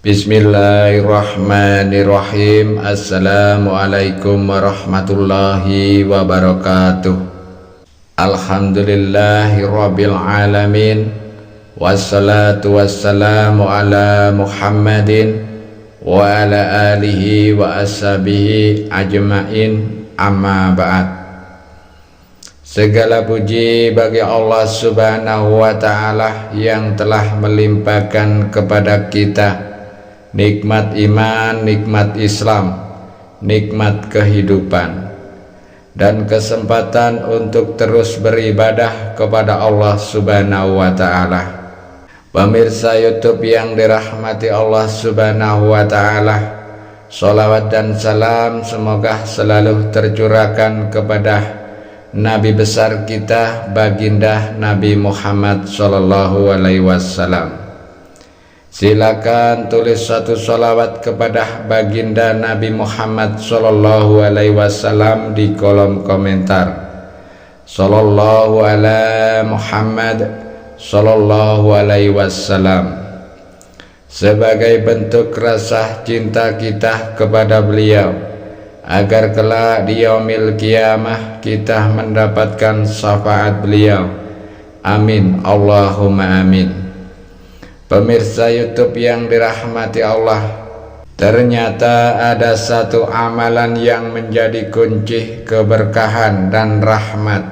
Bismillahirrahmanirrahim. Assalamualaikum warahmatullahi wabarakatuh. Alhamdulillahirabbil alamin. Wassalatu wassalamu ala Muhammadin wa ala alihi wa ashabihi ajmain. Amma ba'd. Segala puji bagi Allah Subhanahu wa ta'ala yang telah melimpahkan kepada kita nikmat iman, nikmat Islam, nikmat kehidupan, dan kesempatan untuk terus beribadah kepada Allah Subhanahu wa ta'ala. Pemirsa YouTube yang dirahmati Allah Subhanahu wa ta'ala, sholawat dan salam semoga selalu tercurahkan kepada Nabi besar kita, baginda Nabi Muhammad sallallahu alaihi wasallam. Silakan tulis satu sholawat kepada baginda Nabi Muhammad sallallahu alaihi wasallam di kolom komentar. Sallallahu ala Muhammad sallallahu alaihi wasallam. Sebagai bentuk rasa cinta kita kepada beliau, agar kelak di yaumil qiyamah kita mendapatkan syafaat beliau. Amin, Allahumma amin. Pemirsa YouTube yang dirahmati Allah, ternyata ada satu amalan yang menjadi kunci keberkahan dan rahmat.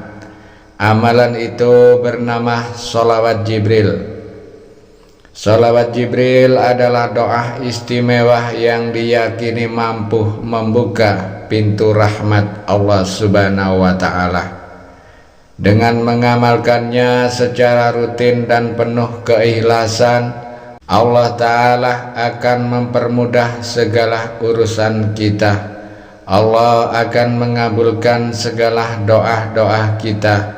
Amalan itu bernama sholawat Jibril. Sholawat Jibril adalah doa istimewa yang diyakini mampu membuka pintu rahmat Allah Subhanahu wa ta'ala. Dengan mengamalkannya secara rutin dan penuh keikhlasan, Allah Ta'ala akan mempermudah segala urusan kita. Allah akan mengabulkan segala doa-doa kita.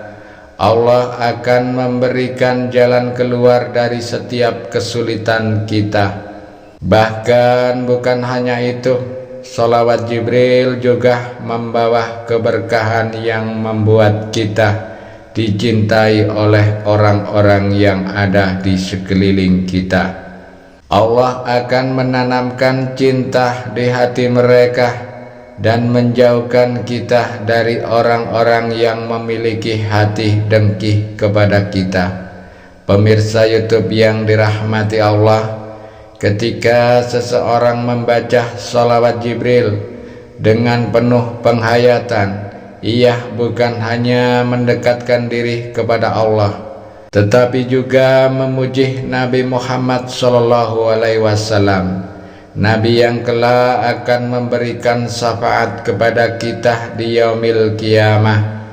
Allah akan memberikan jalan keluar dari setiap kesulitan kita. Bahkan bukan hanya itu, sholawat Jibril juga membawa keberkahan yang membuat kita dicintai oleh orang-orang yang ada di sekeliling kita. Allah akan menanamkan cinta di hati mereka dan menjauhkan kita dari orang-orang yang memiliki hati dengki kepada kita. Pemirsa YouTube yang dirahmati Allah, ketika seseorang membaca sholawat Jibril dengan penuh penghayatan, ia bukan hanya mendekatkan diri kepada Allah, tetapi juga memuji Nabi Muhammad sallallahu alaihi wasallam, Nabi yang kelak akan memberikan syafaat kepada kita di yaumil qiyamah.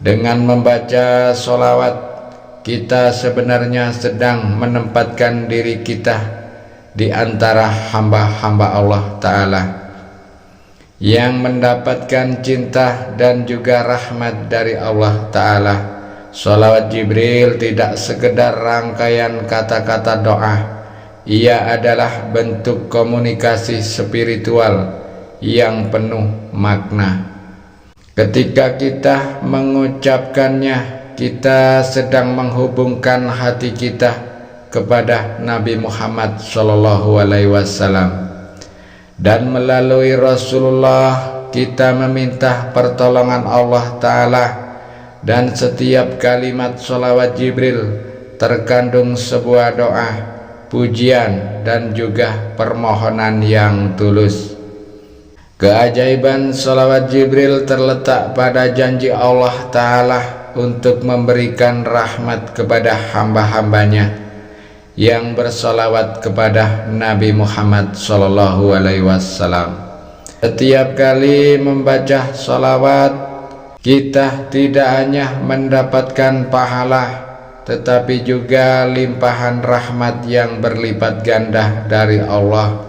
Dengan membaca sholawat, kita sebenarnya sedang menempatkan diri kita di antara hamba-hamba Allah Ta'ala yang mendapatkan cinta dan juga rahmat dari Allah Ta'ala. Sholawat Jibril tidak sekedar rangkaian kata-kata doa. Ia adalah bentuk komunikasi spiritual yang penuh makna. Ketika kita mengucapkannya, kita sedang menghubungkan hati kita kepada Nabi Muhammad sallallahu alaihi wasallam. Dan melalui Rasulullah kita meminta pertolongan Allah Ta'ala. Dan setiap kalimat sholawat Jibril terkandung sebuah doa, pujian, dan juga permohonan yang tulus. Keajaiban sholawat Jibril terletak pada janji Allah Ta'ala untuk memberikan rahmat kepada hamba-hambanya yang bersolawat kepada Nabi Muhammad sallallahu alaihi wasallam. Setiap kali membaca solawat, kita tidak hanya mendapatkan pahala, tetapi juga limpahan rahmat yang berlipat ganda dari Allah.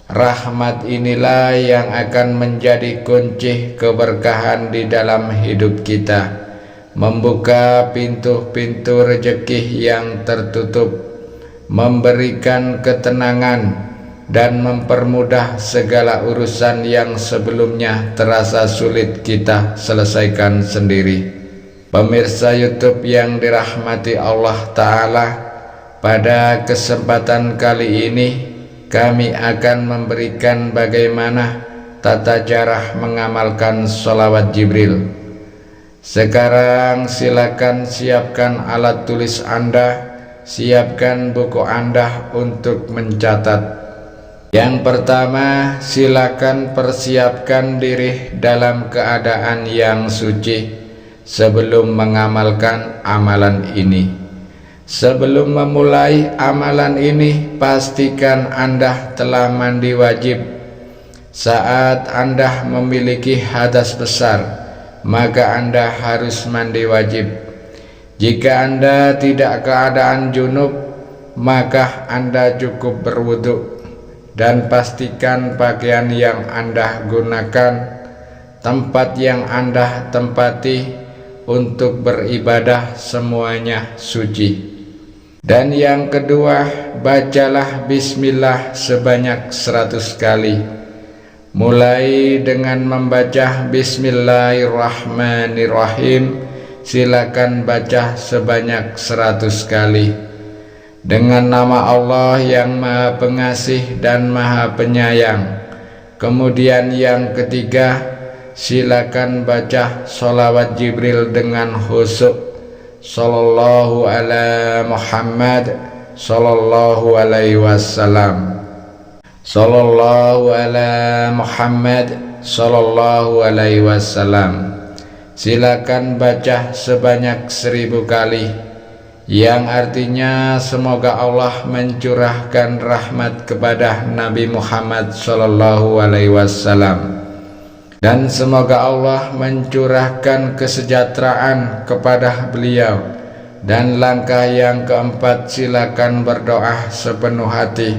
Rahmat inilah yang akan menjadi kunci keberkahan di dalam hidup kita, membuka pintu-pintu rezeki yang tertutup, memberikan ketenangan, dan mempermudah segala urusan yang sebelumnya terasa sulit kita selesaikan sendiri. Pemirsa YouTube yang dirahmati Allah Ta'ala, pada kesempatan kali ini kami akan memberikan bagaimana tata cara mengamalkan sholawat Jibril. Sekarang silakan siapkan alat tulis Anda, siapkan buku Anda untuk mencatat. Yang pertama, silakan persiapkan diri dalam keadaan yang suci sebelum mengamalkan amalan ini. Sebelum memulai amalan ini, pastikan Anda telah mandi wajib. Saat Anda memiliki hadas besar, maka Anda harus mandi wajib. Jika Anda tidak keadaan junub, maka Anda cukup berwudu. Dan pastikan pakaian yang Anda gunakan, tempat yang Anda tempati untuk beribadah semuanya suci. Dan yang kedua, bacalah bismillah sebanyak 100 kali. Mulai dengan membaca bismillahirrahmanirrahim, silakan baca sebanyak 100 kali. Dengan nama Allah yang Maha Pengasih dan Maha Penyayang. Kemudian yang ketiga, silakan baca sholawat Jibril dengan khusyuk. Sallallahu ala Muhammad sallallahu alaihi wasallam. Sallallahu ala Muhammad sallallahu alaihi wasallam. Silakan baca sebanyak 1000 kali, yang artinya semoga Allah mencurahkan rahmat kepada Nabi Muhammad sallallahu alaihi wasallam, dan semoga Allah mencurahkan kesejahteraan kepada beliau. Dan langkah yang keempat, silakan berdoa sepenuh hati.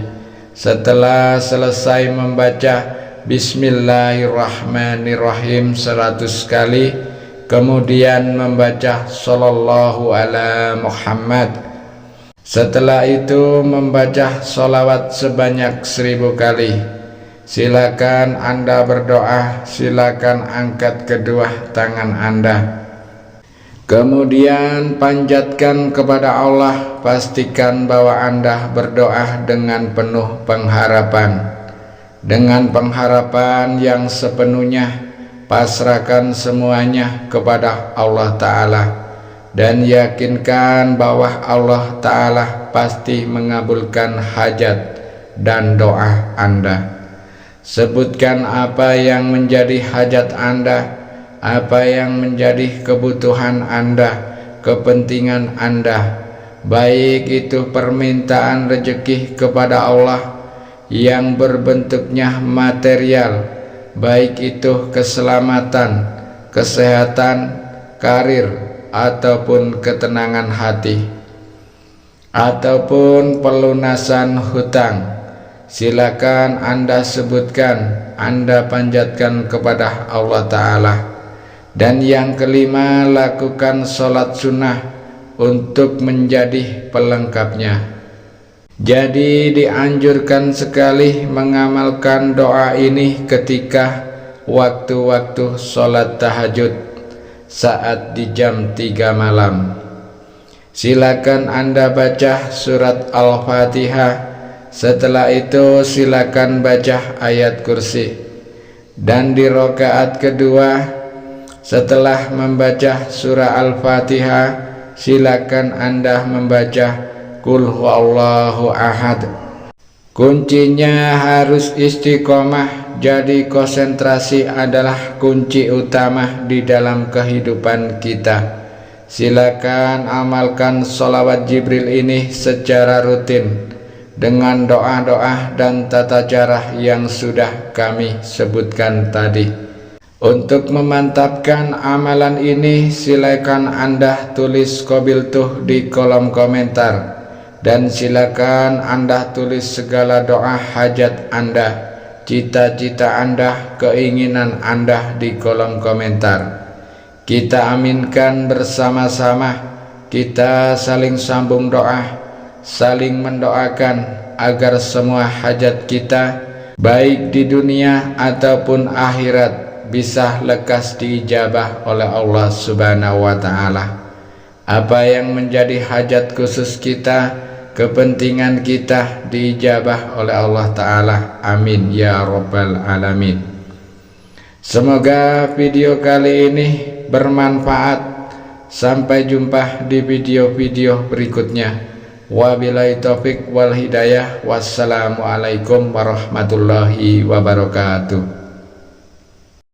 Setelah selesai membaca bismillahirrahmanirrahim 100 kali, kemudian membaca sallallahu ala Muhammad. Setelah itu membaca sholawat sebanyak 1000 kali. Silakan Anda berdoa, silakan angkat kedua tangan Anda. Kemudian panjatkan kepada Allah, pastikan bahwa Anda berdoa dengan penuh pengharapan. Dengan pengharapan yang sepenuhnya, pasrahkan semuanya kepada Allah Ta'ala, dan yakinkan bahwa Allah Ta'ala pasti mengabulkan hajat dan doa Anda. Sebutkan apa yang menjadi hajat Anda, apa yang menjadi kebutuhan Anda, kepentingan Anda, baik itu permintaan rezeki kepada Allah yang berbentuknya material, baik itu keselamatan, kesehatan, karir, ataupun ketenangan hati, ataupun pelunasan hutang. Silakan Anda sebutkan, Anda panjatkan kepada Allah Ta'ala. Dan yang kelima, lakukan sholat sunnah untuk menjadi pelengkapnya. Jadi dianjurkan sekali mengamalkan doa ini ketika waktu-waktu sholat tahajud saat di jam 3 malam. Silakan Anda baca surat Al-Fatihah. Setelah itu silakan baca ayat kursi. Dan di rakaat kedua, setelah membaca surah Al-Fatihah, silakan Anda membaca Qul huwallahu ahad. Kuncinya harus istiqomah. Jadi konsentrasi adalah kunci utama di dalam kehidupan kita. Silakan amalkan sholawat Jibril ini secara rutin dengan doa-doa dan tata cara yang sudah kami sebutkan tadi. Untuk memantapkan amalan ini, silakan Anda tulis qabiltuh di kolom komentar. Dan silakan Anda tulis segala doa hajat Anda, cita-cita Anda, keinginan Anda di kolom komentar. Kita aminkan bersama-sama, kita saling sambung doa, saling mendoakan agar semua hajat kita, baik di dunia ataupun akhirat, bisa lekas diijabah oleh Allah Subhanahu wa Ta'ala. Apa yang menjadi hajat khusus kita, kepentingan kita diijabah oleh Allah Ta'ala. Amin ya Rabbal Alamin. Semoga video kali ini bermanfaat. Sampai jumpa di video-video berikutnya. Wabillahi taufik wal hidayah. Wassalamualaikum warahmatullahi wabarakatuh.